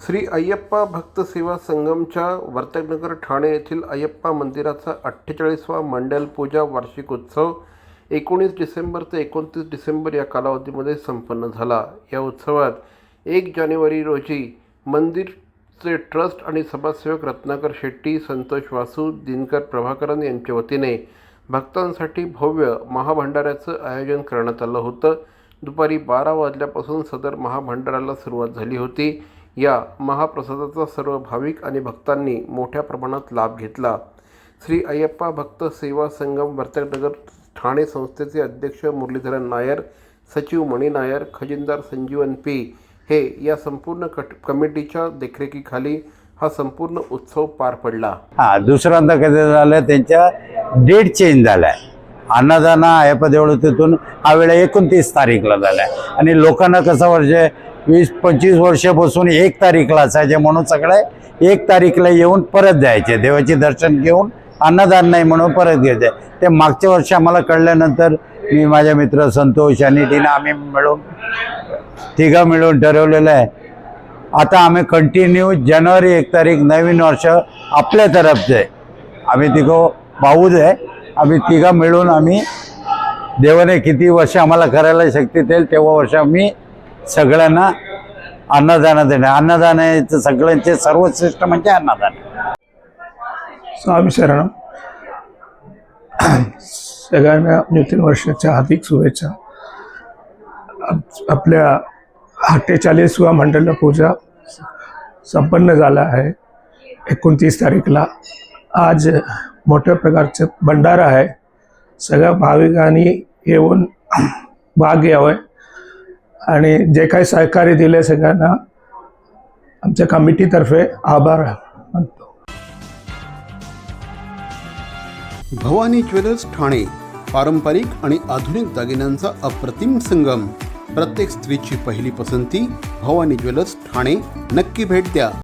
श्री अय्यप्पा भक्त सेवा संगमच्या वर्तकनगर ठाणे येथील अय्यप्पा मंदिराचा 48वा मंडल पूजा वार्षिक उत्सव 19 डिसेंबर ते 29 डिसेंबर या कालावधीमध्ये संपन्न झाला। या उत्सवात 1 जानेवारी रोजी मंदिरचे ट्रस्ट आणि समाजसेवक रत्नाकर शेट्टी, संतोष वासू, दिनकर प्रभाकरन यांच्या वतीने भक्तांसाठी भव्य महाभंडाऱ्याचं आयोजन करण्यात आलं होतं। दुपारी 12 वाजल्यापासून सदर महाभंडाऱ्याला सुरुवात झाली होती। या महाप्रसादाचा सर्व भाविक आणि भक्तांनी मोठ्या प्रमाणात लाभ घेतला। श्री अय्यप्पा भक्त सेवा संगम वर्तकनगर ठाणे संस्थेचे अध्यक्ष मुरलीधरन नायर, सचिव मणी नायर, खजिनदार संजीवन पी हे या संपूर्ण कमिटीच्या देखरेखीखाली हा संपूर्ण उत्सव पार पडला। दुसऱ्यांदा कधी झालं त्यांच्या डेट चेंज झालाय। अन्नदाना अय्यप्पा देवळातून हा वेळा 29 तारीखला झालाय आणि लोकांना कसं वर्ष 20-25 वर्षापासून 1 तारीखला असायचे म्हणून सगळे 1 तारीखला येऊन परत जायचे, देवाचे दर्शन घेऊन अन्नदान नाही म्हणून परत घ्यायचे। ते मागच्या वर्षी आम्हाला कळल्यानंतर मी माझ्या मित्र संतोष आणि टीना आम्ही मिळून तिघं मिळून ठरवलेलं आहे। आता आम्ही कंटिन्यू जानेवारी 1 तारीख नवीन वर्ष आपल्या तरफचे आम्ही तिघं भाऊच आहे, आम्ही तिघं मिळून आम्ही देवाने किती वर्ष आम्हाला करायला शक्ती देईल तेव्हा वर्ष आम्ही सगळ्यांना अन्नदान देणार। अन्नदानाचं सगळ्यांचे सर्वश्रेष्ठ म्हणजे अन्नदान। स्वामी शरणम। सगळ्यांना नूतन वर्षाच्या हार्दिक शुभेच्छा। आपल्या 48वा मंडल पूजा संपन्न झाला आहे 29 तारीखला। आज मोठ्या प्रकारचे भंडारा आहे, सगळ्या भाविकांनी येऊन भाग घ्यावे आणि जे काही सहकार्य दिले सगळ्यांना आमच्या कमिटीतर्फे आभार मानतो। भवानी ज्वेलर्स ठाणे, पारंपरिक आणि आधुनिक दागिन्यांचा अप्रतिम संगम। प्रत्येक स्त्रीची पहिली पसंती भवानी ज्वेलर्स ठाणे। नक्की भेट द्या।